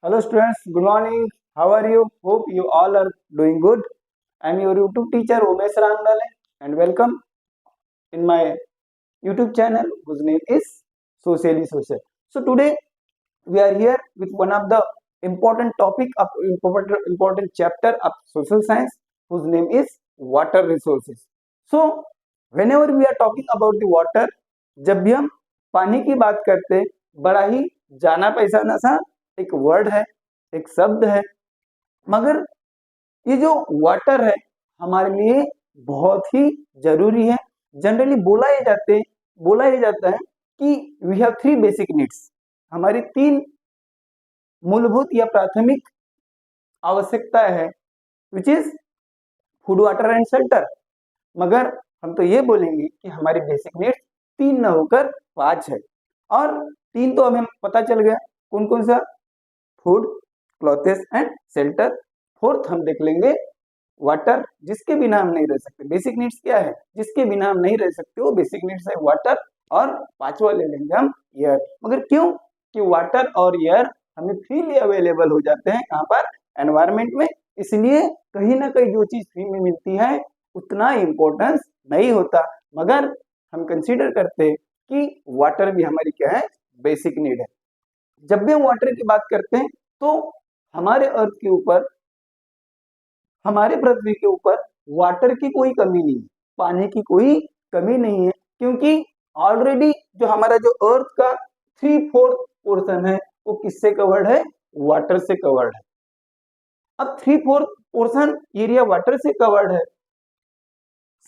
Hello students, good morning. How are you? Hope you all are doing good. I am your YouTube teacher Umesh Rangdale and welcome in my YouTube channel whose name is Socially Social. So today we are here with one of the important topic of important chapter of social science whose name is water resources. So whenever we are talking about the water, जब भी हम पानी की बात करते हैं, बड़ा ही जाना पहचाना सा एक वर्ड है, एक शब्द है, मगर ये जो वाटर है हमारे लिए बहुत ही जरूरी है। जनरली बोला ये जाता है कि we have three basic needs, हमारी तीन मूलभूत या प्राथमिक आवश्यकता है, which is food, water and shelter. मगर हम तो ये बोलेंगे कि हमारी बेसिक नीड्स तीन न होकर पांच है, और तीन तो हमें पता चल गया कौन कौन सा, food, clothes and shelter. Fourth हम देख लेंगे वाटर, जिसके बिना हम नहीं रह सकते। बेसिक नीड्स क्या है जिसके बिना हम नहीं रह सकते, वो बेसिक नीड्स है वाटर। और पांचवा ले लेंगे हम एयर। मगर क्यों कि वाटर और एयर हमें फ्रीली अवेलेबल हो जाते हैं कहाँ पर, एनवायरमेंट में, इसलिए कहीं ना कहीं जो चीज फ्री में मिलती है उतना इम्पोर्टेंस नहीं होता। मगर हम कंसीडर करते हैं कि वाटर भी हमारी क्या है, बेसिक नीड है। जब भी हम वाटर की बात करते हैं तो हमारे अर्थ के ऊपर, हमारे पृथ्वी के ऊपर वाटर की कोई कमी नहीं है, पानी की कोई कमी नहीं है, क्योंकि ऑलरेडी जो हमारा जो अर्थ का 3/4 पोर्शन है वो किससे कवर्ड है, वाटर से कवर्ड है। अब 3/4 पोर्शन एरिया वाटर से कवर्ड है,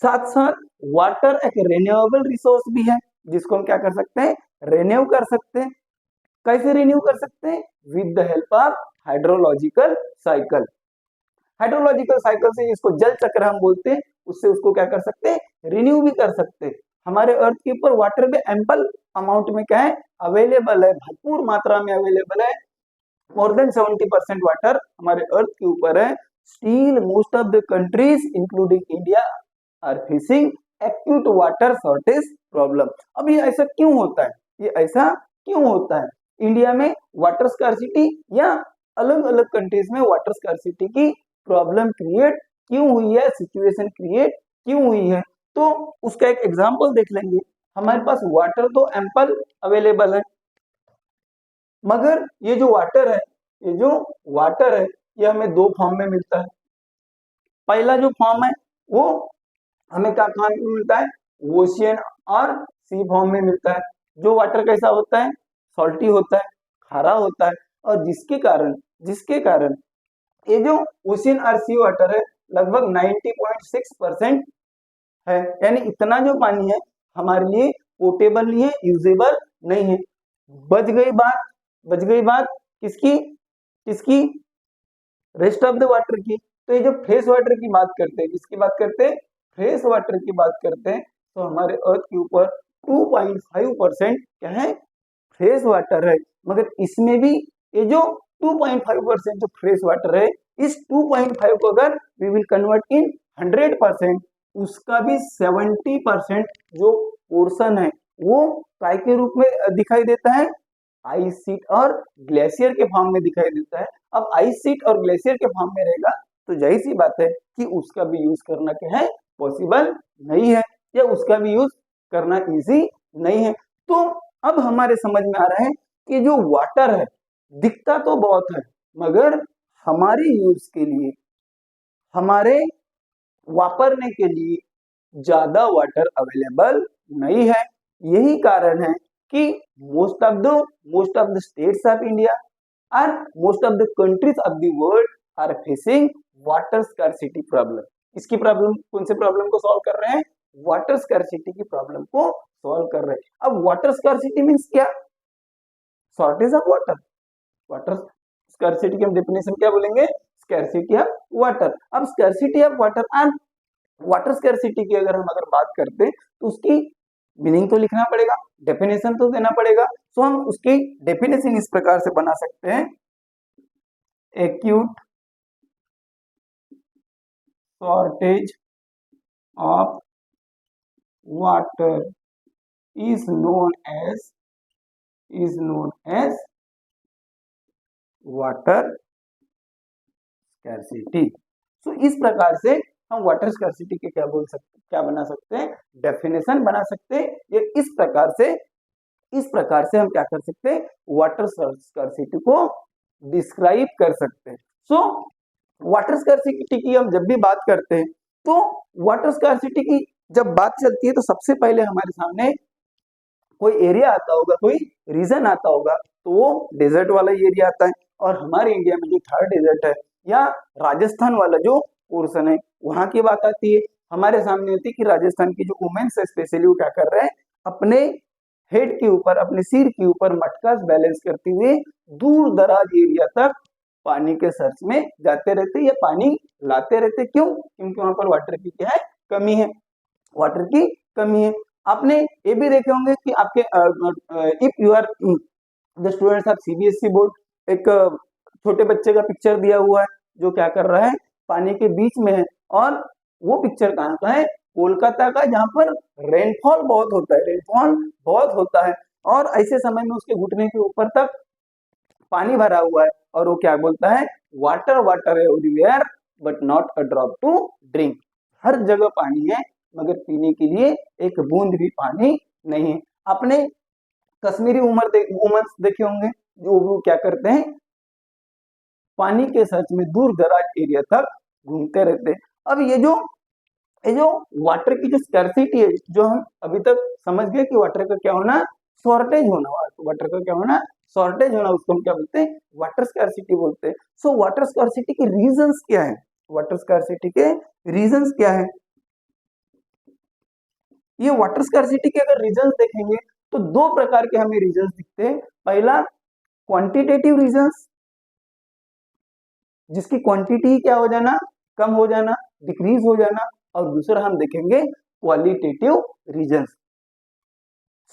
साथ साथ वाटर एक रिन्यूएबल रिसोर्स भी है, जिसको हम क्या कर सकते हैं, रिन्यू कर सकते हैं। कैसे रिन्यू कर सकते हैं, with the help of hydrological cycle. Hydrological cycle से, जिसको जल चक्र हम बोलते हैं, उससे उसको क्या कर सकते हैं, रिन्यू भी कर सकते हैं। हमारे अर्थ के ऊपर वाटर भी एम्पल अमाउंट में क्या है, अवेलेबल है, भरपूर मात्रा में अवेलेबल है। मोर देन 70% वाटर हमारे अर्थ के ऊपर है। Still most of the countries including India are facing acute water shortage problem. अब ये ऐसा क्यों होता है, ये ऐसा क्यों होता है, इंडिया में वाटर स्कार्सिटी या अलग अलग कंट्रीज में वाटर स्कार्सिटी की प्रॉब्लम क्रिएट क्यों हुई है, सिचुएशन क्रिएट क्यों हुई है, तो उसका एक एग्जांपल देख लेंगे। हमारे पास वाटर तो एम्पल अवेलेबल है, मगर ये जो वाटर है, ये हमें दो फॉर्म में मिलता है। पहला जो फॉर्म है वो हमें क्या फॉर्म में मिलता है, ओशियन और सी फॉर्म में मिलता है। जो वाटर कैसा होता है, सॉल्टी होता है, खारा होता है, और जिसके कारण ये जो ओशियन और सी वाटर है लगभग 90.6% है, यानी इतना जो पानी है हमारे लिए पोर्टेबल नहीं है, यूजेबल नहीं है। बच गई बात किसकी किसकी, रेस्ट ऑफ द वाटर की। तो ये जो फ्रेश वाटर की बात करते हैं, किसकी बात करते हैं, फ्रेश वाटर की बात करते हैं, तो हमारे अर्थ के ऊपर 2.5% क्या है, फ्रेश वाटर है। मगर इसमें भी ये जो 2.5% जो फ्रेश वाटर है, इस 2.5 को अगर वी विल कन्वर्ट इन 100%, उसका भी 70% जो पोर्शन है वो काय के रूप में दिखाई देता है, आइस शीट और ग्लेशियर के फॉर्म में दिखाई देता है। अब आइस शीट और ग्लेशियर के फॉर्म में रहेगा तो जाहिर सी बात है कि उसका भी यूज करना क्या है, पॉसिबल नहीं है, या उसका भी यूज करना इजी नहीं है। तो अब हमारे समझ में आ रहा है कि जो वाटर है दिखता तो बहुत है, मगर हमारे यूज के लिए, हमारे वापरने के लिए ज्यादा वाटर अवेलेबल नहीं है। यही कारण है कि most of the states of India और most of the countries of the world are facing water scarcity problem. इसकी प्रॉब्लम, कौन से प्रॉब्लम को सॉल्व कर रहे हैं, वाटर स्कार्सिटी की प्रॉब्लम को सॉल्व कर रहे हैं। अब वाटर स्कार्सिटी मींस क्या, shortage of water. Water scarcity की हम डेफिनेशन क्या बोलेंगे, स्कार्सिटी ऑफ वाटर। अब scarcity of water and water scarcity की अगर हम बात करते हैं तो उसकी मीनिंग तो लिखना पड़ेगा, डेफिनेशन तो देना पड़ेगा। तो हम उसकी डेफिनेशन इस प्रकार से बना सकते हैं, acute shortage of water is known as water scarcity. So इस प्रकार से हम वाटर स्कैरसिटी के क्या बोल सकते, क्या बना सकते हैं, डेफिनेशन बना सकते हैं। ये इस प्रकार से हम क्या कर सकते हैं, वाटर स्कैरसिटी को डिस्क्राइब कर सकते हैं। सो वाटर स्कैरसिटी की हम जब भी बात करते हैं तो वाटर स्कैरसिटी की जब बात चलती है तो सबसे पहले हमारे सामने कोई एरिया आता होगा, कोई रीजन आता होगा, तो वो डेजर्ट वाला एरिया आता है। और हमारे इंडिया में जो थर्ड डेजर्ट है या राजस्थान वाला जो पोर्शन है वहां की बात आती है। हमारे सामने होती है कि राजस्थान की जो वुमेन्स है स्पेशली वो क्या कर रहे हैं, अपने हेड के ऊपर, अपने सिर के ऊपर मटका बैलेंस करते हुए दूर दराज एरिया तक पानी के सर्च में जाते रहते या पानी लाते रहते। क्यों? क्योंकि वहां पर वाटर की क्या है, कमी है, वाटर की कमी है। आपने ये भी देखे होंगे कि आपके if you are the students of CBSE board, एक छोटे बच्चे का पिक्चर दिया हुआ है जो क्या कर रहा है, पानी के बीच में है। और वो पिक्चर कहाँ का है, कोलकाता का, जहाँ पर रेनफॉल बहुत होता है, रेनफॉल बहुत होता है। और ऐसे समय में उसके घुटने के ऊपर तक पानी भरा हुआ है और वो क्या बोलता है, water water everywhere but not a drop to drink. हर जगह पानी है मगर पीने के लिए एक बूंद भी पानी नहीं है। आपने कश्मीरी वुमन्स देखे होंगे जो वो क्या करते हैं, पानी के सर्च में दूर दराज एरिया तक घूमते रहते हैं। अब ये जो वाटर की जो स्कैरसिटी है, जो हम अभी तक समझ गए कि वाटर का क्या होना, शॉर्टेज होना, वाटर का क्या होना, शॉर्टेज होना, उसको हम क्या बोलते हैं, वाटर स्कैरसिटी बोलते हैं। सो वाटर स्कैरसिटी के रीजंस क्या है, वाटर स्कैरसिटी के रीजंस क्या है, ये वाटर स्कैरसिटी के अगर रीजंस देखेंगे तो दो प्रकार के हमें रीजंस दिखते हैं। पहला क्वांटिटेटिव रीजंस, जिसकी क्वांटिटी क्या हो जाना, कम हो जाना, डिक्रीज हो जाना। और दूसरा हम देखेंगे qualitative reasons.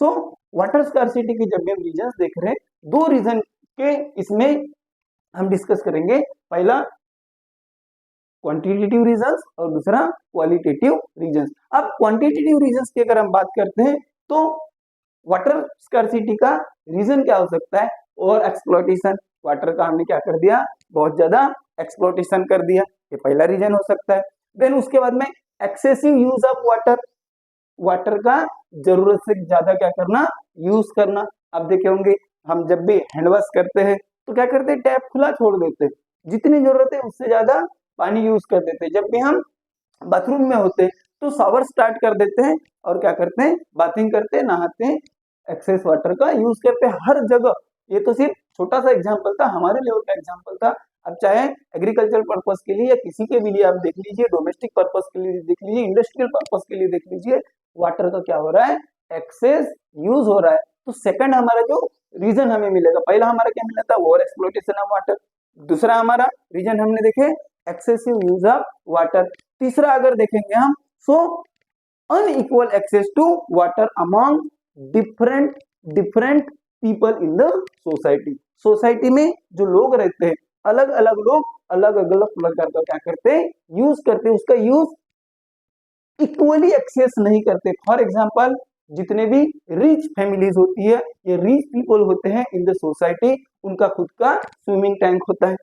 So water scarcity की जब भी हम रीजंस देख रहे हैं, दो रीजन के इसमें हम डिस्कस करेंगे। पहला क्वांटिटेटिव रीजंस और दूसरा क्वालिटेटिव रीजंस। अब क्वांटिटेटिव रीजंस की अगर हम बात करते हैं तो वाटर स्कैरसिटी का रीजन क्या हो सकता है, ओवर एक्सप्लॉइटेशन, वाटर का हमने क्या कर दिया, बहुत ज्यादा एक्सप्लॉइटेशन कर दिया, ये पहला रीजन हो सकता है। देन उसके बाद में excessive use of water, water का जरूरत से ज्यादा क्या करना, यूज करना। आप देखे होंगे हम जब भी हैंड वॉश करते हैं तो क्या करते हैं, टैप खुला छोड़ देते हैं, जितनी जरूरत है उससे ज्यादा पानी यूज कर देते हैं। जब भी हम बाथरूम में होते हैं तो शावर स्टार्ट कर देते हैं और क्या करते हैं, बाथिंग करते हैं, नहाते हैं, एक्सेस वाटर का यूज करते हैं हर जगह। ये तो सिर्फ छोटा सा एग्जांपल था, हमारे लेवल का एग्जांपल था। अब चाहे एग्रीकल्चर पर्पस के लिए या किसी के भी लिए आप देख लीजिए, डोमेस्टिक पर्पस के लिए देख लीजिए, इंडस्ट्रियल पर्पस के लिए देख लीजिए, वाटर का क्या हो रहा है, एक्सेस यूज हो रहा है। तो सेकंड हमारा जो रीजन हमें मिलेगा, पहला हमारा क्या मिला था, ओवर एक्सप्लॉइटेशन ऑफ वाटर। दूसरा हमारा रीजन हमने देखे एक्सेसिव यूज ऑफ वाटर। तीसरा अगर देखेंगे हम, so unequal access to water among different different people in the society. Society में जो लोग रहते हैं, अलग अलग लोग अलग अलग प्रकार का क्या करते हैं, यूज करते हैं, उसका यूज इक्वली एक्सेस नहीं करते। फॉर एग्जाम्पल जितने भी रिच फैमिलीज होती है, ये रिच पीपल होते हैं इन द सोसाइटी, उनका खुद का स्विमिंग टैंक होता है,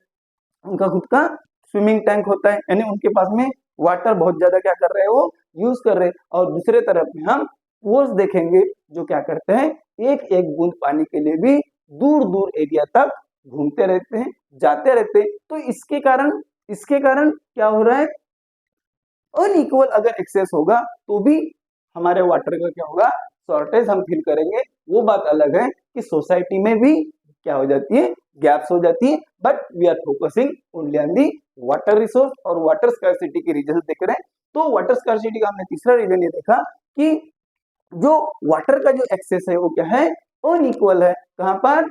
उनका खुद का स्विमिंग टैंक होता है, यानी उनके पास में वाटर बहुत ज्यादा क्या कर रहे हैं, वो यूज कर रहे हैं। और दूसरे तरफ में हम पोर्स देखेंगे जो क्या करते हैं, एक एक बूंद पानी के लिए भी दूर दूर एरिया तक घूमते रहते हैं, जाते रहते हैं। तो इसके कारण क्या हो रहा है, अनइक्वल अगर एक्सेस होगा तो भी हमारे वाटर का क्या होगा, शॉर्टेज हम फील करेंगे। वो बात अलग है कि सोसाइटी में भी क्या हो जाती है, गैप्स हो जाती है। But we are focusing only on the water resource और वाटर स्कैरसिटी के रीजन देख रहे हैं। तो वाटर स्कैरसिटी का हमने तीसरा रीजन ये देखा कि जो वाटर का जो एक्सेस है वो क्या है, अनइक्वल है। कहां पर,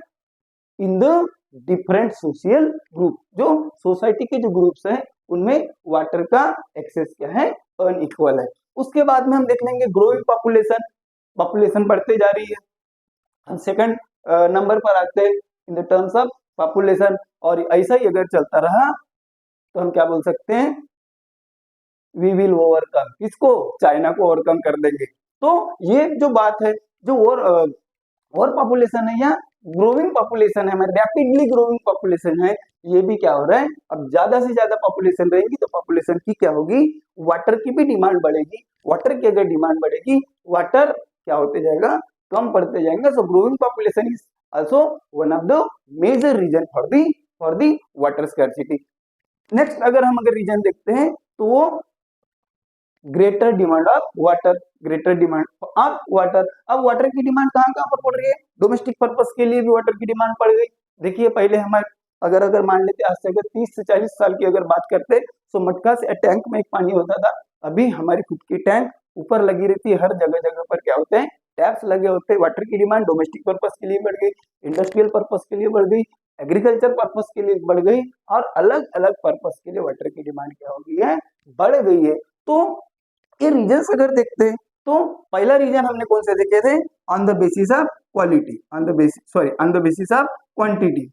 in the different social group, जो सोसाइटी के जो ग्रुप्स हैं उनमें वाटर का एक्सेस क्या है, अनइक्वल है। उसके बाद में हम देख लेंगे ग्रोइंग पॉपुलेशन, पॉपुलेशन बढ़ते जा रही है, हम सेकंड नंबर पर आते हैं in the terms of population. और ऐसा ही अगर चलता रहा तो हम क्या बोल सकते हैं, वी विल ओवरकम, किसको, चाइना को ओवरकम कर देंगे। तो ये जो बात है, जो और पॉपुलेशन है या ग्रोइंग पॉपुलेशन है, हमारी रैपिडली ग्रोइंग पॉपुलेशन है, ये भी क्या हो रहा है, अब ज्यादा से ज्यादा पॉपुलेशन रहेगी तो पॉपुलेशन की क्या होगी, वाटर की भी डिमांड बढ़ेगी। वाटर की अगर डिमांड बढ़ेगी, वाटर क्या होते जाएगा, कम पड़ते जाएंगे। So growing population is also one of the major reason for the water scarcity. Next अगर हम अगर रीजन देखते हैं तो वो greater demand of water, greater demand of water. अब वाटर की डिमांड कहाँ कहाँ पर पड़ रही है, डोमेस्टिक पर्पस के लिए भी वाटर की डिमांड पड़ गई। देखिए पहले हमारे अगर अगर मान लेते आज से अगर 30 से 40 साल की अगर बात करते तो मटका से टैंक में एक पानी होता था, अभी हमारी खुद की टैंक ऊपर लगी रहती है, हर जगह जगह पर क्या होते हैं, टैप्स लगे होते हैं। वाटर की डिमांड डोमेस्टिक पर्पस के लिए बढ़ गई, इंडस्ट्रियल पर्पस के लिए बढ़ गई, एग्रीकल्चर पर्पस के लिए बढ़ गई, और अलग अलग पर्पस के लिए वाटर की डिमांड क्या हो गई है, बढ़ गई है। तो ये रीजन अगर देखते हैं तो पहला रीजन हमने कौन से देखे थे, on the basis of quality, on the basis sorry on the basis of quantity,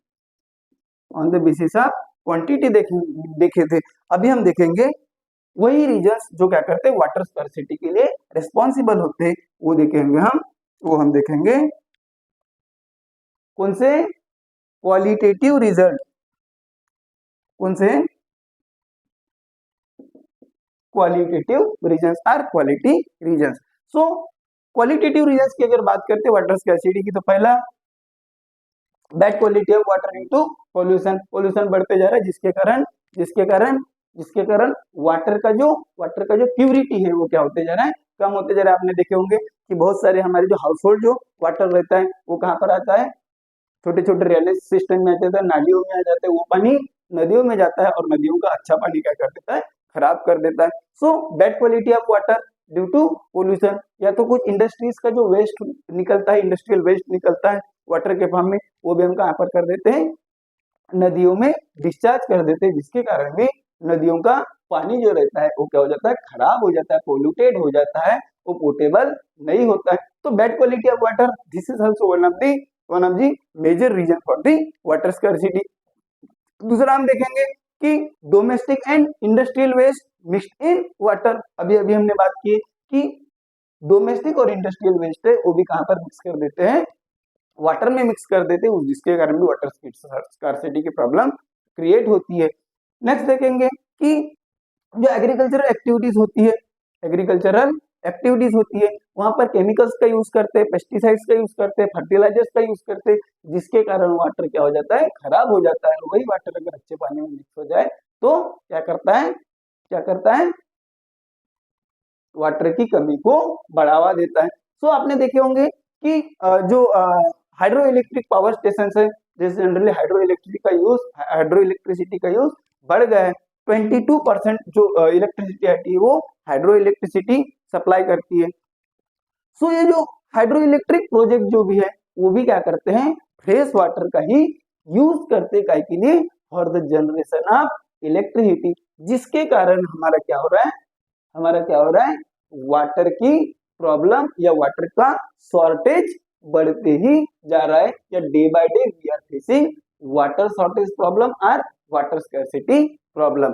on the basis of quantity देखे थे। अभी हम देखेंगे वही रीजन जो क्या करते हैं, वाटर स्कैर्सिटी के लिए रिस्पॉन्सिबल होते हैं, वो देखेंगे हम, वो हम देखेंगे कौन से, क्वालिटेटिव रिजल्ट, कौन से qualitative reasons are quality reasons. So qualitative reasons की अगर बात करते हैं वाटर स्कैर्सिटी की, तो पहला bad quality of water into pollution, pollution बढ़ते जा रहा है जिसके कारण वाटर का जो प्यूरिटी है वो क्या होते जा रहा है, कम होते जा रहा है। आपने देखे होंगे कि बहुत सारे हमारे जो हाउस होल्ड जो वाटर रहता है वो कहाँ पर आता है, छोटे छोटे ड्रेनेज सिस्टम में आता है, नालियों में आ जाता है, वो पानी नदियों में जाता है और नदियों का अच्छा पानी क्या कर देता है, खराब कर देता है। So bad quality of water due to pollution, या तो कुछ इंडस्ट्रीज का जो वेस्ट निकलता है, इंडस्ट्रियल वेस्ट निकलता है वाटर के फॉर्म में, वो भी हम कहाँ पर कर देते हैं, नदियों में डिस्चार्ज कर देते हैं, जिसके कारण भी नदियों का पानी जो रहता है वो क्या हो जाता है, खराब हो जाता है, पोल्यूटेड हो जाता है, वो पोर्टेबल नहीं होता है। तो bad quality of water, this is also one of the major reason for the water scarcity. दूसरा हम देखेंगे कि domestic and industrial waste mixed in water. अभी अभी हमने बात की कि डोमेस्टिक और इंडस्ट्रियल वेस्ट है वो भी कहाँ पर मिक्स कर देते हैं, वाटर में मिक्स कर देते हैं, जिसके कारण भी वाटर स्कार्सिटी की प्रॉब्लम क्रिएट होती है। नेक्स्ट देखेंगे कि जो एग्रीकल्चरल एक्टिविटीज होती है वहां पर केमिकल्स का यूज करते हैं, पेस्टिसाइड्स का यूज करते हैं, फर्टिलाइजर्स का यूज करते हैं, जिसके कारण वाटर क्या हो जाता है, खराब हो जाता है। वही वाटर अगर अच्छे पानी में मिक्स हो जाए तो क्या करता है, वाटर की कमी को बढ़ावा देता है। सो आपने देखे होंगे कि जो हाइड्रो इलेक्ट्रिक पावर स्टेशन है, जैसे जनरली हाइड्रो इलेक्ट्रिसिटी का यूज बढ़ गया है। 22% जो इलेक्ट्रिसिटी आती है वो हाइड्रो इलेक्ट्रिसिटी सप्लाई करती है। सो ये जो हाइड्रो इलेक्ट्रिक प्रोजेक्ट जो भी है वो भी क्या करते हैं, फ्रेश वाटर का ही यूज करते काय के लिए, for the generation of electricity, जिसके कारण हमारा क्या हो रहा है, वाटर की प्रॉब्लम या वाटर का शॉर्टेज बढ़ते ही जा रहा है, या day by day we are facing water shortage problem और वाटर स्कैर्सिटी प्रॉब्लम।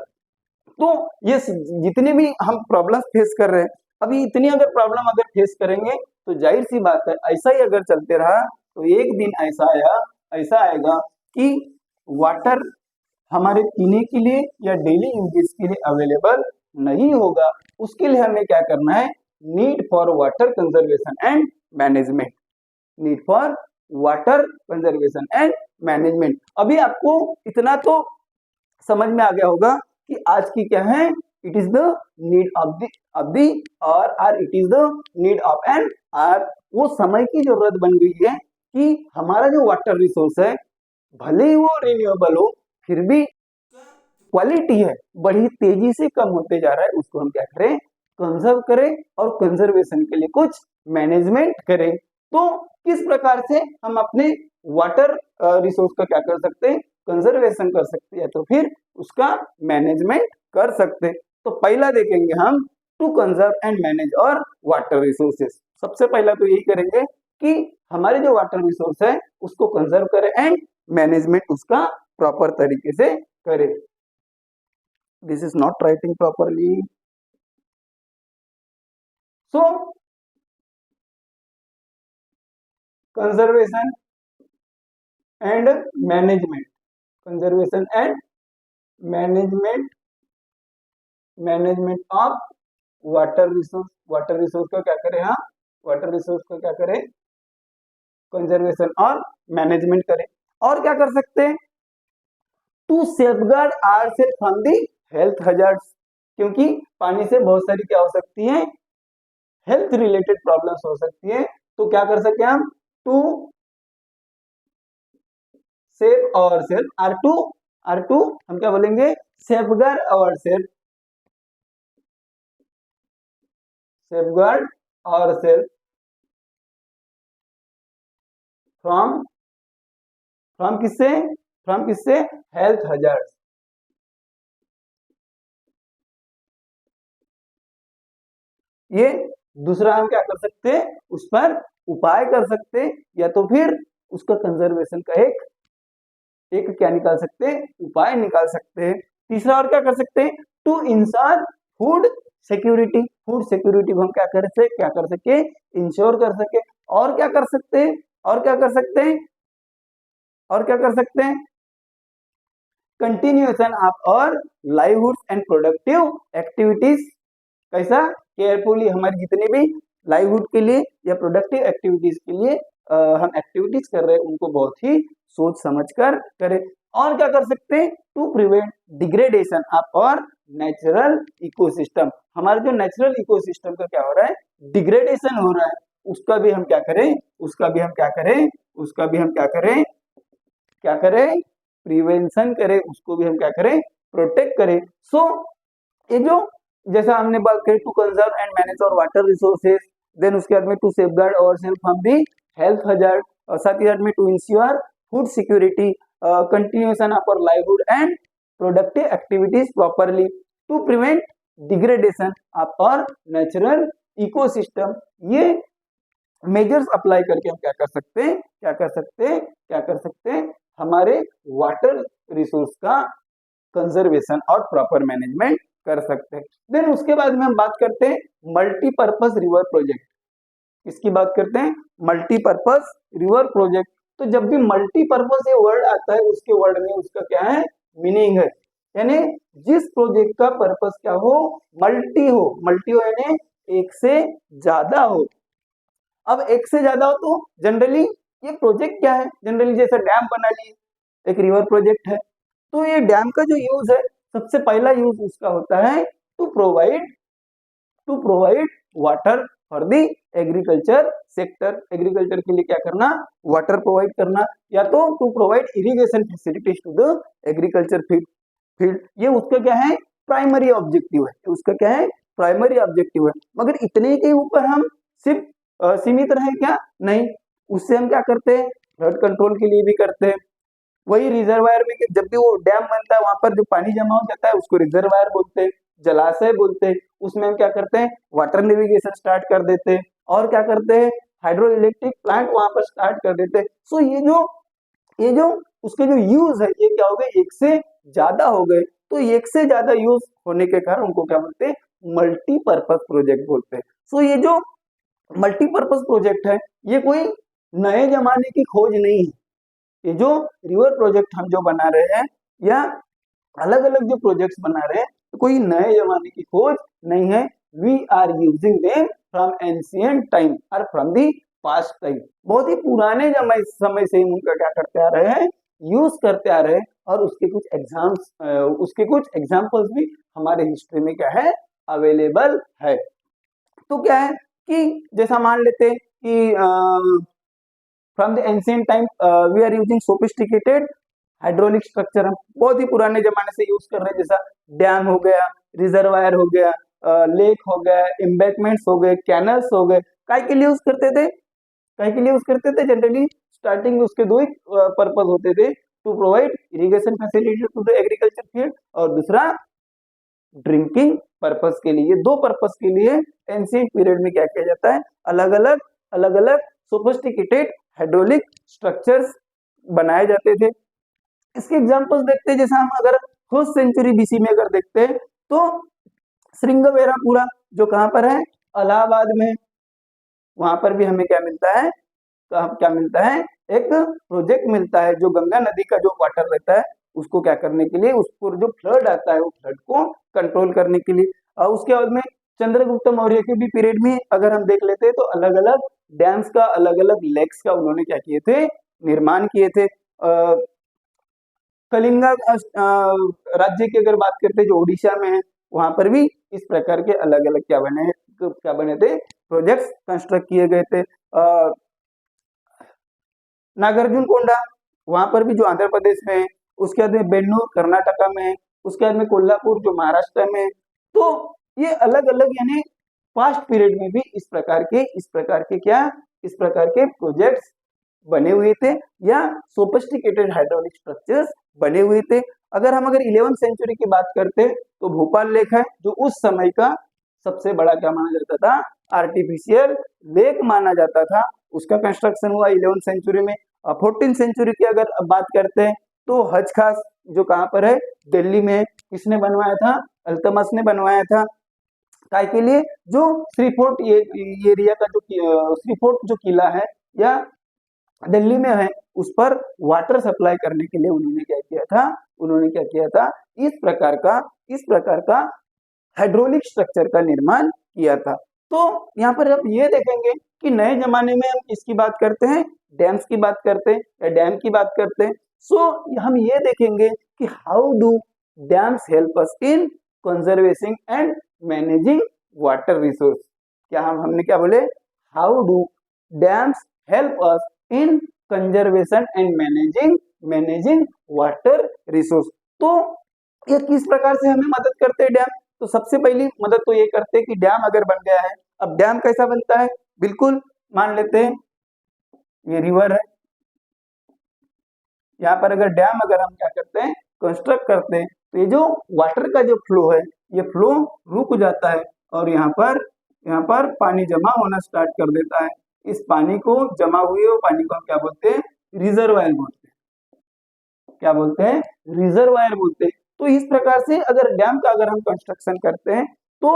तो ये जितने भी हम प्रॉब्लम फेस कर रहे हैं, अभी इतनी अगर प्रॉब्लम अगर फेस करेंगे तो जाहिर सी बात है ऐसा ही अगर चलते रहा तो एक दिन ऐसा आएगा कि वाटर हमारे पीने के लिए या डेली यूजेस के लिए अवेलेबल नहीं होगा। उसके लिए हमें क्या करना है, need for water conservation and management, need for water conservation and management. अभी आपको इतना तो समझ में आ गया होगा कि आज की क्या है, it is the need of the hour it is the need of an hour. वो समय की जरूरत बन गई है कि हमारा जो वाटर रिसोर्स है भले ही वो रिन्यूएबल हो, फिर भी क्वालिटी है बड़ी तेजी से कम होते जा रहा है, उसको हम क्या करें, कंजर्व करें और कंजर्वेशन के लिए कुछ मैनेजमेंट करें। तो किस प्रकार से हम अपने वाटर रिसोर्स का क्या कर सकते हैं, कंजर्वेशन कर सकते हैं, तो फिर उसका मैनेजमेंट कर सकते हैं। तो पहला देखेंगे हम टू कंजर्व एंड मैनेज और वाटर रिसोर्सेस। सबसे पहला तो यही करेंगे कि हमारे जो वाटर रिसोर्स है उसको कंजर्व करें एंड मैनेजमेंट उसका प्रॉपर तरीके से करें। This is not writing properly, so conservation and management, conservation and management, management of water resource, water resource का क्या करें, हाँ वाटर रिसोर्स का क्या करें, कंजर्वेशन और मैनेजमेंट करें। और क्या कर सकते हैं, to safeguard ourself from the health hazards, क्योंकि पानी से बहुत सारी क्या हो सकती है, हेल्थ रिलेटेड प्रॉब्लम्स हो सकती है। तो क्या कर सकते हैं हम, to save our self, or to हम क्या बोलेंगे, safeguard our self, safeguard our self from, from किससे, फ्रॉम किससे, हेल्थ हजार्ड्स। ये दूसरा हम क्या कर सकते हैं, उस पर उपाय कर सकते हैं, या तो फिर उसका कंजर्वेशन का एक क्या निकाल सकते हैं, उपाय निकाल सकते हैं। तीसरा और क्या कर सकते हैं, to ensure food security, food security को हम क्या कर सके, इंश्योर कर सके। और क्या कर सकते हैं, और क्या कर सकते हैं, और क्या कर सकते हैं, कंटिन्यूएशन ऑफ और लाइवहुड एंड प्रोडक्टिव एक्टिविटीज। कैसा, केयरफुली हमारी जितने भी लाइवहुड के लिए या प्रोडक्टिव एक्टिविटीज के लिए हम एक्टिविटीज कर रहे हैं, उनको बहुत ही सोच समझ कर करें। और क्या कर सकते हैं, टू प्रिवेंट डिग्रेडेशन ऑफ और नेचुरल इकोसिस्टम, हमारा जो नेचुरल इकोसिस्टम का क्या हो रहा है, डिग्रेडेशन हो रहा है, उसका भी हम क्या करें, उसका भी हम क्या करें, उसका भी हम क्या करें, क्या करें, प्रिवेंशन करें, उसको भी हम क्या करें, प्रोटेक्ट करें। सो ये जो जैसा हमने बात करी, टू कंजर्व एंड मैनेज और वाटर रिसोर्सेज, देन उसके बाद में to safeguard ourself from the health hazard, और साथ ही साथ में to ensure food security, continuation of our livelihood and productive activities properly, to prevent degradation of our natural ecosystem. ये मेजर्स अप्लाई करके हम क्या कर सकते हैं, क्या कर सकते हैं, क्या कर सकते हैं, हमारे वाटर रिसोर्स का कंजर्वेशन और प्रॉपर मैनेजमेंट कर सकते हैं। देन उसके बाद में हम बात करते हैं मल्टीपर्पज रिवर प्रोजेक्ट। इसकी बात करते हैं मल्टीपर्पज रिवर प्रोजेक्ट। तो जब भी मल्टीपर्पज ये वर्ड आता है, उसके वर्ड में उसका क्या है, मीनिंग है, यानी जिस प्रोजेक्ट का पर्पस क्या हो, मल्टी हो यानी एक से ज्यादा हो। अब एक से ज्यादा हो तो जनरली ये प्रोजेक्ट क्या है, जनरली जैसे डैम बना लिए, एक रिवर प्रोजेक्ट है, तो ये डैम का जो यूज है, सबसे पहला यूज उसका होता है to provide water for the agriculture sector, agriculture के लिए क्या करना, वाटर प्रोवाइड करना, या तो to provide irrigation facilities to the agriculture field. ये उसका क्या है, प्राइमरी ऑब्जेक्टिव है, उसका क्या है, प्राइमरी ऑब्जेक्टिव है। मगर इतने के ऊपर हम सिर्फ सीमित रहे क्या, नहीं, उससे हम क्या करते हैं, फ्लड कंट्रोल के लिए भी करते हैं। वही रिजर्वायर में जब भी वो डैम बनता है, वहां पर जो पानी जमा हो जाता है उसको रिजर्वायर बोलते हैं, जलाशय बोलते हैं। उसमें हम क्या करते हैं, वाटर नेविगेशन स्टार्ट कर देते हैं, और क्या करते हैं, हाइड्रो इलेक्ट्रिक प्लांट वहां पर स्टार्ट कर देते हैं। सो ये जो उसके जो यूज है, ये क्या हो गए, एक से ज्यादा हो गए। तो एक से ज्यादा यूज होने के कारण उनको क्या बोलते हैं, मल्टीपर्पज प्रोजेक्ट बोलते हैं। सो ये जो मल्टीपर्पज प्रोजेक्ट है, ये कोई नए जमाने की खोज नहीं है। ये जो रिवर प्रोजेक्ट हम जो बना रहे हैं, या अलग अलग जो प्रोजेक्ट्स बना रहे हैं, तो कोई नए जमाने की खोज नहीं है। We are using them from ancient time और फ्रॉम दी पास्ट टाइम, बहुत ही पुराने समय से उनका क्या करते आ रहे हैं, यूज करते आ रहे हैं। और उसके कुछ एग्जाम्पल्स भी हमारे हिस्ट्री में क्या है, अवेलेबल है। तो क्या है कि जैसा मान लेते हैं कि from the ancient time we are using sophisticated hydraulic structure, हम बहुत ही पुराने जमाने से यूज कर रहे हैं, जैसा डैम हो गया, रिजर्वायर हो गया, लेक हो गया, एम्बैंकमेंट्स हो गए, कैनल्स हो गए। काय के लिए यूज करते थे, काय के लिए यूज करते थे, जनरली स्टार्टिंग में उसके दो ही पर्पज होते थे, to provide irrigation facility to the agriculture field, और दूसरा ड्रिंकिंग पर्पस के लिए। दो पर्पस के लिए एंशिएंट पीरियड में क्या किया जाता है, अलग अलग सोफिस्टिकेटेड हाइड्रोलिक स्ट्रक्चर्स बनाए जाते थे। इसके एग्जांपल्स देखते हैं, जैसे हम अगर फर्स्ट सेंचुरी बीसी में अगर देखते हैं, तो श्रृंगबेरापुरा जो कहां पर है, इलाहाबाद में, वहां पर भी हमें क्या मिलता है, तो हम क्या मिलता है, एक प्रोजेक्ट मिलता है जो गंगा नदी का जो वाटर रहता है उसको क्या करने के लिए, उसको जो फ्लड आता है वो फ्लड को कंट्रोल करने के लिए। और उसके बाद में चंद्रगुप्त मौर्य के भी पीरियड में अगर हम देख लेते हैं तो अलग अलग डैम्स का, अलग अलग लेक्स का उन्होंने क्या किए थे, निर्माण किए थे। कलिंगा राज्य की अगर बात करते हैं जो उड़ीसा में है, वहां पर भी इस प्रकार के अलग अलग क्या बने थे, प्रोजेक्ट्स कंस्ट्रक्ट किए गए थे। नागार्जुन कोंडा वहां पर भी जो आंध्र प्रदेश में है, उसके बाद में बेन्नूर कर्नाटका में है, उसके बाद में कोल्हापुर जो महाराष्ट्र में है। तो ये अलग अलग यानी पास्ट पीरियड में भी इस प्रकार के प्रोजेक्ट्स बने हुए थे या सोफिस्टिकेटेड हाइड्रोलिक स्ट्रक्चर्स बने हुए थे। अगर 11th सेंचुरी की बात करते हैं तो भोपाल लेक है जो उस समय का सबसे बड़ा क्या माना जाता था, आर्टिफिशियल लेक माना जाता था। उसका कंस्ट्रक्शन हुआ 11th सेंचुरी में। 14th सेंचुरी की अगर बात करते हैं तो हज खास जो कहाँ पर है, दिल्ली में। किसने बनवाया था, अल्तमस ने बनवाया था। काय के लिए, जो श्री फोर्ट ये एरिया का जो श्री फोर्ट जो किला है या दिल्ली में है, उस पर वाटर सप्लाई करने के लिए उन्होंने क्या किया था, इस प्रकार का हाइड्रोलिक स्ट्रक्चर का निर्माण किया था। तो यहाँ पर आप ये देखेंगे कि नए जमाने में हम किसकी बात करते हैं, डैम्स की बात करते हैं या डैम की बात करते हैं। सो हम ये देखेंगे कि how do dams help us in conservation and managing water resource. क्या हमने क्या बोले, how do dams help us in conservation and managing water resource. तो ये किस प्रकार से हमें मदद करते हैं डैम। तो सबसे पहली मदद तो ये करते हैं कि डैम अगर बन गया है, अब डैम कैसा बनता है, बिल्कुल मान लेते हैं ये रिवर है, यहाँ पर अगर हम क्या करते हैं, कंस्ट्रक्ट करते हैं, तो ये जो वाटर का जो फ्लो है, ये फ्लो रुक जाता है और यहाँ पर पानी जमा होना स्टार्ट कर देता है। इस पानी को जमा हुए वो पानी को हम क्या बोलते हैं, रिजर्वायर बोलते हैं। क्या बोलते हैं, रिजर्वायर बोलते हैं। तो इस प्रकार से अगर डैम का हम कंस्ट्रक्शन करते हैं तो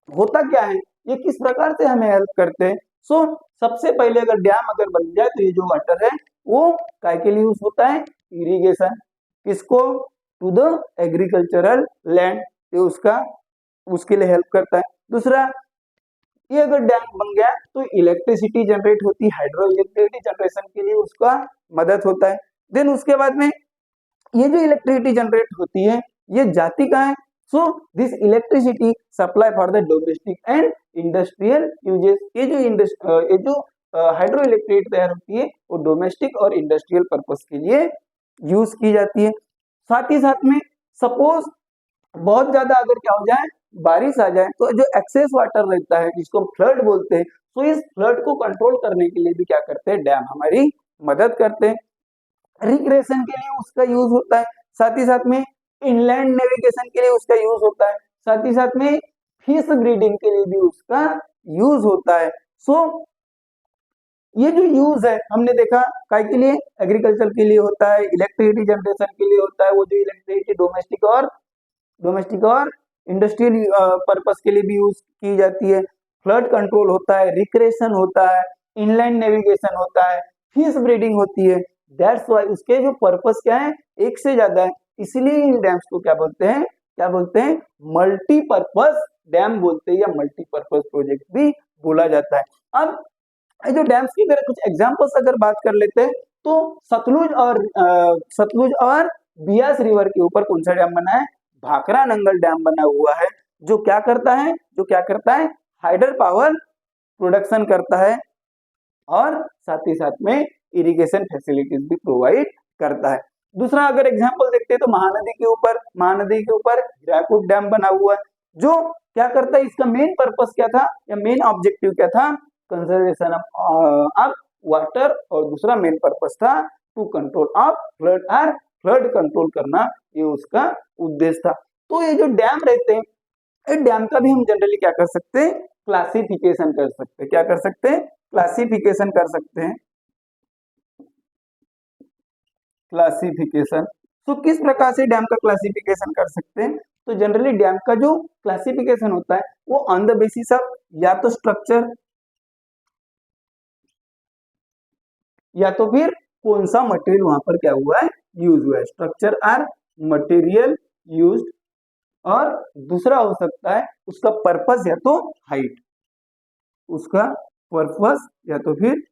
होता क्या है, ये किस प्रकार से हमें हेल्प करते हैं। सो सबसे पहले अगर डैम बन जाए तो ये जो वाटर है वो काय के लिए यूज होता है, इरिगेशन। किसको, टू द एग्रीकल्चरल लैंड, ये उसके लिए हेल्प करता है। दूसरा, ये अगर डैम बन गया तो इलेक्ट्रिसिटी जनरेट होती है, हाइड्रो इलेक्ट्रिसिटी जनरेशन के लिए उसका मदद होता है। देन उसके बाद में ये जो इलेक्ट्रिसिटी जनरेट होती है ये जाती कहाँ है, so this electricity supply for the domestic and industrial uses. ये जो हाइड्रो इलेक्ट्रिसिटी तैयार होती है वो डोमेस्टिक और इंडस्ट्रियल पर्पस के लिए यूज की जाती है। साथ ही साथ में सपोज बहुत ज्यादा अगर क्या हो जाए, बारिश आ जाए, तो जो एक्सेस वाटर रहता है जिसको फ्लड बोलते हैं, तो इस फ्लड को कंट्रोल करने के लिए भी क्या करते हैं, डैम हमारी मदद करते हैं। रिक्रिएशन के लिए उसका यूज होता है, साथ ही साथ में इनलैंड नेविगेशन के लिए उसका यूज होता है, साथ ही साथ में फिश ब्रीडिंग के लिए भी उसका यूज होता है। सो ये जो यूज है हमने देखा काय के लिए, एग्रीकल्चर के लिए होता है, इलेक्ट्रिसिटी जनरेशन के लिए होता है, वो जो इलेक्ट्रिसिटी डोमेस्टिक और इंडस्ट्रियल पर्पस के लिए भी यूज की जाती है। फ्लड कंट्रोल होता है, रिक्रिएशन होता है, इनलैंड नेविगेशन होता है, फिश ब्रीडिंग होती है। दैट्स व्हाई उसके जो पर्पस क्या है, एक से ज्यादा है, इसलिए इन डैम्स को क्या बोलते हैं, मल्टीपर्पस डैम बोलते हैं या मल्टीपर्पस प्रोजेक्ट भी बोला जाता है। अब ये जो डैम्स की अगर कुछ एग्जांपल्स अगर बात कर लेते हैं तो सतलुज और बियास रिवर के ऊपर कौन सा डैम बना है, भाखरा नंगल डैम बना हुआ है, जो क्या करता है, हाइडल पावर प्रोडक्शन करता है और साथ ही साथ में इरिगेशन फैसिलिटीज भी प्रोवाइड करता है। दूसरा अगर एग्जांपल देखते हैं तो महानदी के ऊपर हीराकुद डैम बना हुआ है, जो क्या करता है, इसका मेन पर्पस क्या था या मेन ऑब्जेक्टिव क्या था, कंजर्वेशन ऑफ वाटर, और दूसरा मेन पर्पस था to control of flood control करना, ये उसका उद्देश्य था। तो ये जो डैम रहते हैं, इस डैम का भी हम जनरली क्या कर सकते हैं, क्लासिफिकेशन कर सकते हैं। क्या कर सकते हैं, क्लासिफिकेशन कर सकते हैं। क्लासिफिकेशन, तो किस प्रकार से डैम का क्लासिफिकेशन कर सकते हैं, तो जनरली डैम का जो क्लासिफिकेशन होता है वो ऑन द बेसिस ऑफ या तो स्ट्रक्चर, या तो फिर कौन सा मटेरियल वहां पर क्या हुआ है, यूज हुआ है। स्ट्रक्चर आर मटेरियल यूज्ड, और दूसरा हो सकता है उसका पर्पस या तो हाइट, उसका पर्पस या तो फिर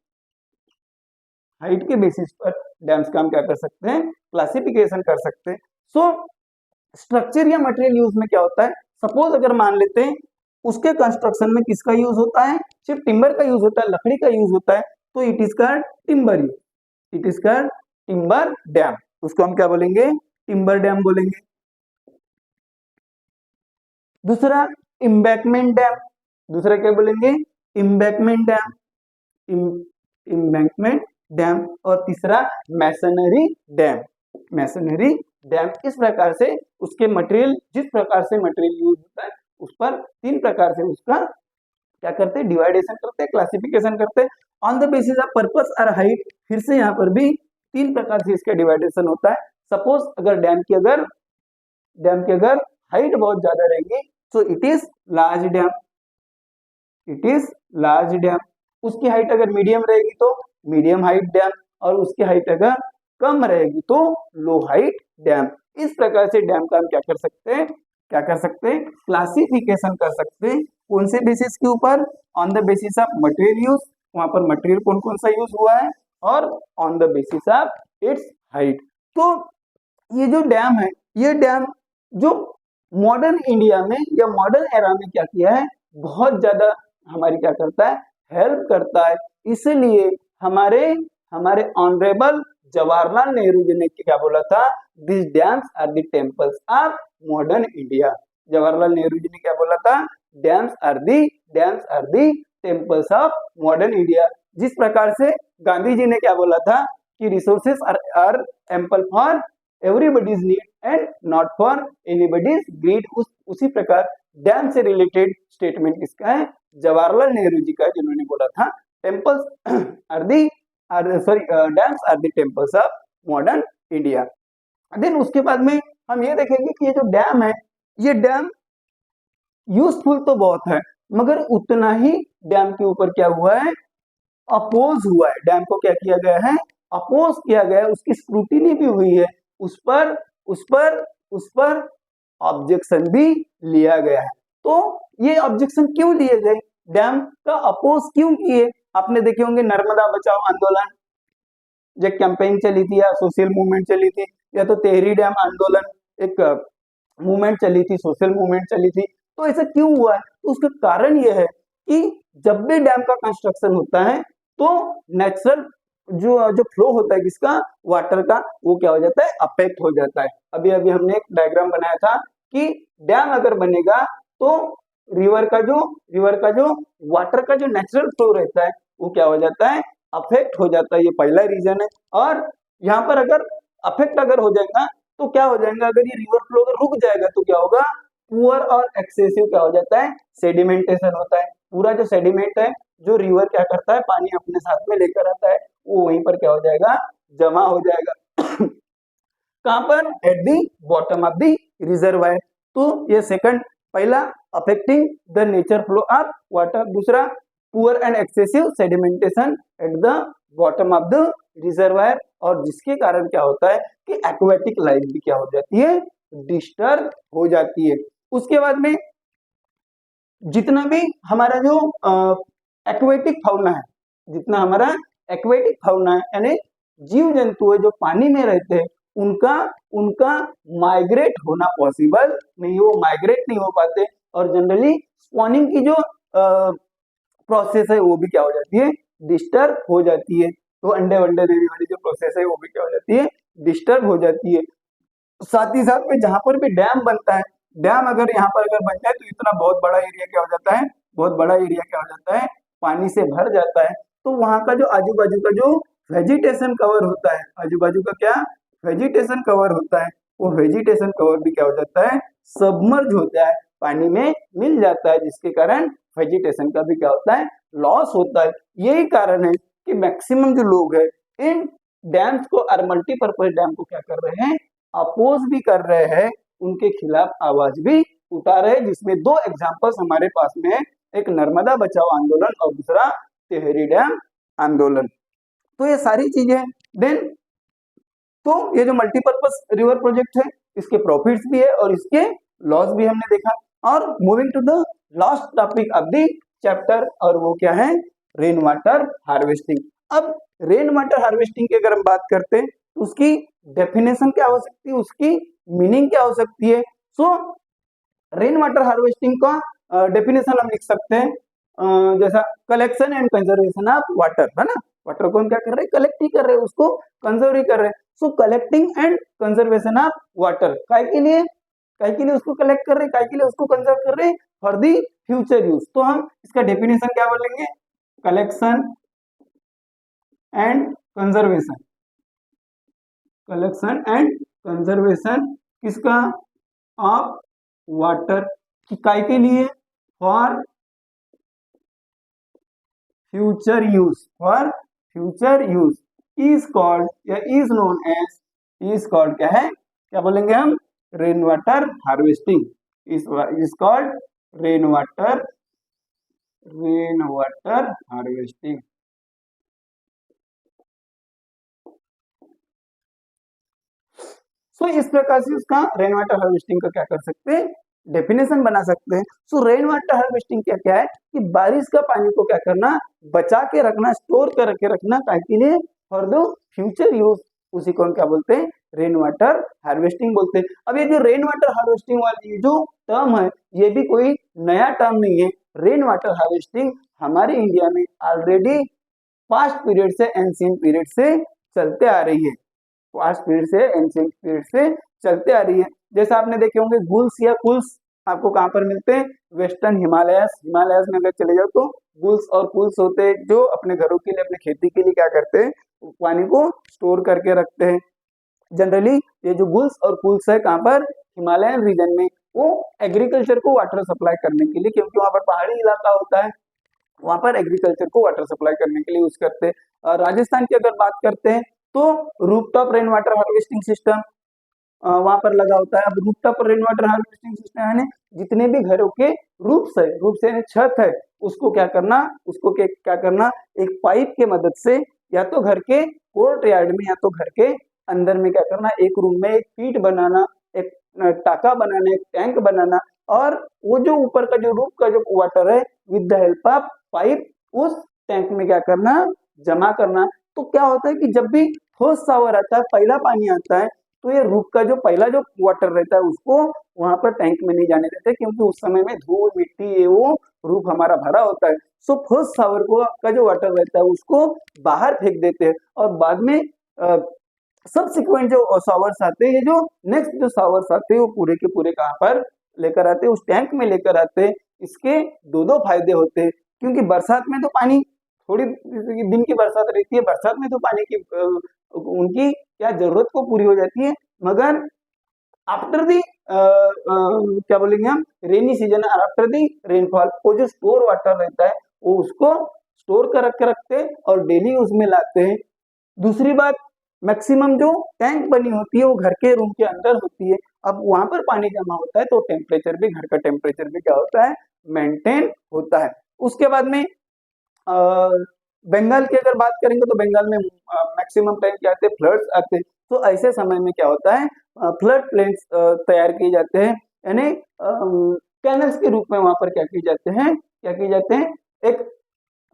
हाइट के बेसिस पर डैम्स का हम क्या कर सकते हैं, क्लासिफिकेशन कर सकते हैं। सो स्ट्रक्चर या मटेरियल यूज में क्या होता है, सपोज अगर मान लेते हैं उसके कंस्ट्रक्शन में किसका यूज होता है, सिर्फ टिम्बर का यूज होता है, लकड़ी का यूज होता है, तो it is called timber use, it is called timber dam. उसको हम क्या बोलेंगे, टिम्बर डैम बोलेंगे। दूसरा इम्बैंकमेंट डैम, दूसरा क्या बोलेंगे, इम्बैंकमेंट डैम, इम्बैंकमेंट डैम। और तीसरा मैसनरी डैम, मैसनरी डैम। इस प्रकार से उसके मटेरियल, जिस प्रकार से मटेरियल यूज होता है उस पर तीन प्रकार से उसका क्या करते हैं, डिवाइडेशन करते हैं, क्लासिफिकेशन करते हैं। On the basis of purpose और हाइट, फिर से यहाँ पर भी तीन प्रकार से इसका डिवाइडेशन होता है। सपोज अगर डैम की अगर हाइट बहुत ज्यादा रहेगी तो it is large dam, it is large dam. उसकी हाइट अगर मीडियम रहेगी तो मीडियम हाइट डैम, और उसकी हाइट अगर कम रहेगी तो लो हाइट डैम। इस प्रकार से डैम का हम क्या कर सकते हैं, क्लासिफिकेशन कर सकते हैं। कौन से बेसिस के ऊपर, on the basis of material use, वहां पर मटेरियल कौन कौन सा यूज हुआ है, और on the basis of its height. तो ये जो डैम है, ये डैम जो मॉडर्न इंडिया में या मॉडर्न एरा में क्या किया है, बहुत ज्यादा हमारी क्या करता है, हेल्प करता है। इसलिए हमारे हमारे ऑनरेबल जवाहरलाल नेहरू जी ने क्या बोला था, this dams are the temples of modern India. Jawaharlal Nehru ji ने क्या बोला था, dams are the temples of modern India. जिस प्रकार से गांधी जी ने क्या बोला था कि resources are ample for everybody's need and not for anybody's greed, उसी प्रकार डैम से रिलेटेड स्टेटमेंट किसका है, जवाहरलाल नेहरू जी का, जिन्होंने बोला था temples are the dams are the temples of modern India. Then उसके बाद में हम ये देखेंगे कि ये जो डैम है, ये डैम यूजफुल तो बहुत है, मगर उतना ही डैम के ऊपर क्या हुआ है, अपोज हुआ है। डैम को क्या किया गया है, अपोज किया गया है, उसकी स्क्रूटिनी भी हुई है, उस पर ऑब्जेक्शन भी लिया गया है। तो ये ऑब्जेक्शन क्यों लिए गए, डैम का अपोज क्यों किए, आपने देखे होंगे नर्मदा बचाओ आंदोलन, जो कैंपेन चली थी या सोशल मूवमेंट चली थी, या तो तेहरी डैम आंदोलन एक मूवमेंट चली थी, सोशल मूवमेंट चली थी। तो ऐसा क्यों हुआ है, तो उसका कारण यह है कि जब भी डैम का कंस्ट्रक्शन होता है तो नेचुरल जो फ्लो होता है किसका, वाटर का, वो क्या हो जाता है, अफेक्ट हो जाता है। अभी अभी हमने एक डायग्राम बनाया था कि डैम अगर बनेगा तो रिवर का जो वाटर का जो नेचुरल फ्लो रहता है वो क्या हो जाता है, अफेक्ट हो जाता है। ये पहला रीजन है। और यहाँ पर अगर अफेक्ट अगर हो जाएगा तो क्या हो जाएगा, अगर ये रिवर फ्लो अगर रुक जाएगा तो क्या होगा, पुअर और एक्सेसिव क्या हो जाता है, सेडिमेंटेशन होता है। पूरा जो सेडिमेंट है, जो रिवर क्या करता है, पानी अपने साथ में लेकर आता है, वो वहीं पर क्या हो जाएगा, जमा हो जाएगा। कहां पर, at the bottom of the reservoir. तो ये सेकंड, पहला affecting the nature flow of water, दूसरा poor and excessive sedimentation at the bottom of the reservoir, और जिसके कारण क्या होता है कि एक्वेटिक लाइफ भी क्या हो जाती है, डिस्टर्ब हो जाती है। उसके बाद में जितना भी हमारा जो एक्वेटिक फाउना है, जितना हमारा एक्वेटिक फाउना है, यानी जीव जंतु है जो पानी में रहते हैं, उनका माइग्रेट होना पॉसिबल नहीं, वो माइग्रेट नहीं हो पाते, और जनरली स्पॉनिंग की जो प्रोसेस है वो भी क्या हो जाती है, डिस्टर्ब हो जाती है। तो अंडे वंडे देने वाली जो प्रोसेस है वो भी क्या हो जाती है, डिस्टर्ब हो जाती है। साथ ही साथ में जहां पर भी डैम बनता है, डैम अगर यहाँ पर अगर बन जाए तो इतना बहुत बड़ा एरिया क्या हो जाता है, बहुत बड़ा एरिया क्या हो जाता है, पानी से भर जाता है। तो वहां का जो आजू बाजू का जो वेजिटेशन कवर होता है, आजू बाजू का क्या वेजिटेशन कवर होता है, वो वेजिटेशन कवर भी क्या हो जाता है, सबमर्ज होता है, पानी में मिल जाता है, जिसके कारण वेजिटेशन का भी क्या होता है, लॉस होता है। यही कारण है कि मैक्सिमम जो लोग है इन डैम्स को और मल्टीपर्पज डैम को क्या कर रहे हैं, अपोज भी कर रहे हैं, उनके खिलाफ आवाज भी उठा रहे हैं। जिसमें दो एग्जांपल्स हमारे पास में है, एक नर्मदा बचाओ आंदोलन और दूसरा तेहरी डैम आंदोलन। तो ये सारी चीजें हैं। देन तो ये जो मल्टीपर्पज रिवर प्रोजेक्ट है, इसके प्रॉफिट्स भी है और इसके लॉस भी हमने देखा। और moving to the last topic of the chapter, और वो क्या है, रेन वाटर हार्वेस्टिंग। अब रेन वाटर हार्वेस्टिंग की अगर हम बात करते हैं तो उसकी डेफिनेशन क्या हो सकती है, उसकी मीनिंग क्या हो सकती है। सो रेन वाटर हार्वेस्टिंग का डेफिनेशन हम लिख सकते हैं जैसा collection and conservation of water, है ना। वाटर को हम क्या कर रहे हैं, कलेक्ट ही कर रहे हैं, उसको कंजर्व ही कर रहे हैं। So collecting and conservation of water, काय के लिए उसको कलेक्ट कर रहे हैं, काय के लिए उसको कंजर्व कर रहे हैं, फॉर दी फ्यूचर यूज। तो हम इसका डेफिनेशन क्या बोलेंगे, collection and conservation, collection and conservation किसका, ऑफ वाटर, की काय के लिए, for future use, for future use, is called या is known as, is called क्या है, क्या बोलेंगे हम, rain water harvesting, is called rain water harvesting. So इस प्रकार से उसका रेन वाटर हार्वेस्टिंग का क्या कर सकते हैं, डेफिनेशन बना सकते हैं। सो रेन वाटर हार्वेस्टिंग क्या क्या है कि बारिश का पानी को क्या करना, बचा के रखना, स्टोर करके रखना, ताकि लिए फॉर द फ्यूचर यूज, उसी को हम क्या बोलते हैं, रेन वाटर हार्वेस्टिंग बोलते हैं। अब ये जो रेन वाटर हार्वेस्टिंग वाली जो टर्म है, ये भी कोई नया टर्म नहीं है। रेन वाटर हार्वेस्टिंग हमारे इंडिया में ऑलरेडी पास्ट पीरियड से, एंशिएंट पीरियड से चलते आ रही है, पास्ट पीरियड से, एंशिएंट पीरियड से चलते आ रही है। जैसे आपने देखे होंगे गुल्स या कुल्स आपको कहाँ पर मिलते हैं, वेस्टर्न हिमालयस, हिमालयस में अगर चले जाओ तो गुल्स और कुल्स होते हैं, जो अपने घरों के लिए, अपने खेती के लिए क्या करते हैं, पानी को स्टोर करके रखते हैं। जनरली ये जो गुल्स और कुल्स है कहाँ पर, हिमालयन रीजन में, वो एग्रीकल्चर को वाटर सप्लाई करने के लिए, क्योंकि वहाँ पर पहाड़ी इलाका होता है, वहां पर एग्रीकल्चर को वाटर सप्लाई करने के लिए यूज करते हैं। राजस्थान की अगर बात करते हैं तो rooftop rain water harvesting system वहां पर लगा होता है। अब rooftop rain water harvesting system यानी जितने भी घरों के रूफ्स है, रूफ से छत है, उसको क्या करना, उसको क्या करना, एक पाइप के मदद से या तो घर के कोर्ट यार्ड में या तो घर के अंदर में क्या करना, एक रूम में एक पीट बनाना, एक टाका बनाना, एक टैंक बनाना, और वो जो ऊपर का जो रूफ का जो वाटर है with the help of pipe उस टैंक में क्या करना, जमा करना। तो क्या होता है कि जब भी फर्स्ट शावर आता है, पहला पानी आता है, तो ये रूफ का जो पहला जो वाटर रहता है उसको वहां पर टैंक में नहीं जाने देते, क्योंकि उस समय में धूल मिट्टी ये वो रूफ हमारा भरा होता है। सो फर्स्ट शावर को का जो वाटर रहता है उसको बाहर फेंक देते हैं, और बाद में सबसिक्वेंट जो शावर्स आते हैं, ये जो नेक्स्ट जो शावर्स आते हैं वो पूरे के पूरे कहाँ पर लेकर आते हैं, उस टैंक में लेकर आते हैं। इसके दो फायदे होते हैं, क्योंकि बरसात में तो पानी, थोड़ी दिन की बरसात रहती है, बरसात में तो पानी की उनकी क्या जरूरत को पूरी हो जाती है, मगर आफ्टर दी क्या बोलेंगे हम, rainy season, after the rainfall, वो जो स्टोर वाटर रहता है वो उसको स्टोर कर रखते हैं और डेली उसमें लाते हैं। दूसरी बात, मैक्सिमम जो टैंक बनी होती है वो घर के रूम के अंदर होती है। अब वहां पर पानी जमा होता है तो टेम्परेचर भी, घर का टेम्परेचर भी क्या होता है, मेंटेन होता है। उसके बाद में बंगाल की अगर बात करेंगे तो बंगाल में मैक्सिमम टाइम क्या आते हैं, फ्लड्स आते हैं। तो ऐसे समय में क्या होता है, फ्लड प्लेन्स तैयार किए जाते हैं, यानी कैनल्स के रूप में वहां पर क्या किए जाते हैं, एक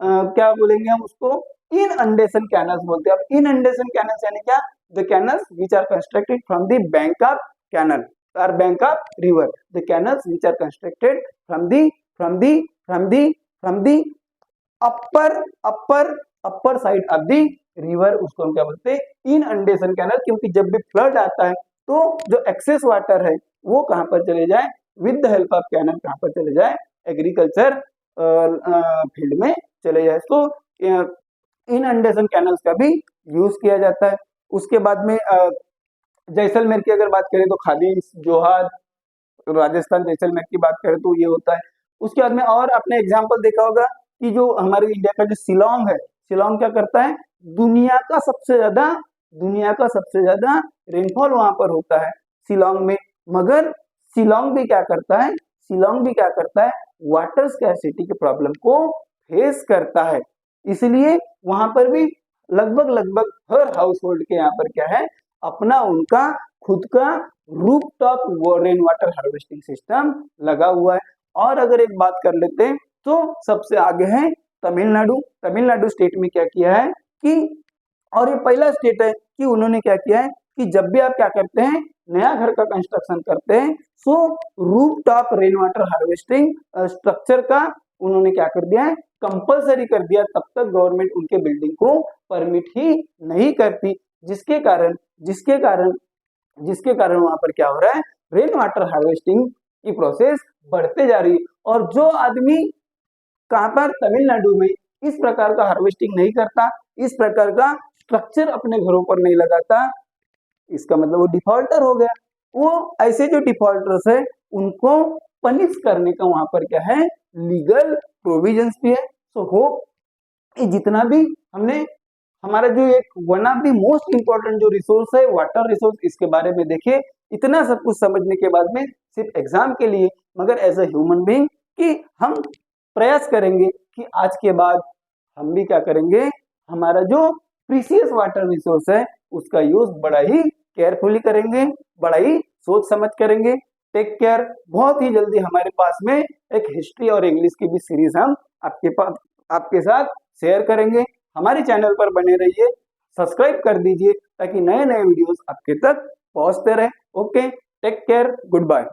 क्या बोलेंगे हम उसको, इनअंडेशन कैनल्स बोलते हैं। अब इनअंडेशन कैनल्स यानी क्या, the canals which are constructed from the bank of canal और bank of river, the canals which are constructed from the upper side of the river, उसको हम क्या बोलते हैं, इनअंडेशन कैनल। क्योंकि जब भी फ्लड आता है तो जो एक्सेस वाटर है वो कहां पर चले जाए, with the help of canal कहां पर चले जाए, एग्रीकल्चर फील्ड में चले जाए। तो इनअंडेशन कैनल्स का भी यूज किया जाता है। उसके बाद में जैसलमेर की अगर बात करें तो खादीस, जोहार, राजस्थान जैसलमेर की बात करें तो ये होता है। उसके बाद में और आपने एग्जाम्पल देखा होगा कि जो हमारे इंडिया का जो शिलोंग है, शिलोंग क्या करता है, दुनिया का सबसे ज्यादा रेनफॉल वहां पर होता है शिलोंग में। मगर शिलोंग भी क्या करता है, वाटर स्कैरसिटी के प्रॉब्लम को फेस करता है, इसलिए वहां पर भी लगभग लगभग हर हाउस होल्ड के यहाँ पर क्या है, अपना उनका खुद का rooftop rain water harvesting system लगा हुआ है। और अगर एक बात कर लेते हैं तो सबसे आगे है तमिलनाडु। तमिलनाडु स्टेट में क्या किया है कि, और ये पहला स्टेट है कि उन्होंने क्या किया है कि जब भी आप क्या करते हैं, नया घर का कंस्ट्रक्शन करते हैं, so rooftop rain water harvesting structure का उन्होंने क्या कर दिया है, कंपलसरी कर दिया। तब तक गवर्नमेंट उनके बिल्डिंग को परमिट ही नहीं करती, जिसके कारण वहां पर क्या हो रहा है, रेन वाटर हार्वेस्टिंग की प्रोसेस बढ़ते जा रही है। और जो आदमी कहां पर, तमिलनाडु में इस प्रकार का हार्वेस्टिंग नहीं करता, इस प्रकार का स्ट्रक्चर अपने घरों पर नहीं लगाता, इसका मतलब वो डिफॉल्टर हो गया। वो ऐसे जो डिफॉल्टर्स है उनको पनिश करने का वहां पर क्या है, लीगल प्रोविजंस भी है। सो होप जितना भी हमने हमारा जो एक one of the most important जो रिसोर्स है वाटर रिसोर्स, इसके बारे में देखिए। इतना सब कुछ समझने के बाद में सिर्फ एग्जाम के लिए, मगर एज अ ह्यूमन बीइंग कि हम प्रयास करेंगे कि आज के बाद हम भी क्या करेंगे, हमारा जो प्रीसियस वाटर रिसोर्स है उसका यूज बड़ा ही केयरफुली करेंगे, बड़ा ही सोच समझ करेंगे। Take care. बहुत ही जल्दी हमारे पास में एक हिस्ट्री और इंग्लिश की भी सीरीज हम आपके साथ शेयर करेंगे। हमारे चैनल पर बने रहिए, सब्सक्राइब कर दीजिए ताकि नए नए वीडियोस आपके तक पहुंचते रहे। Okay, take care, good bye.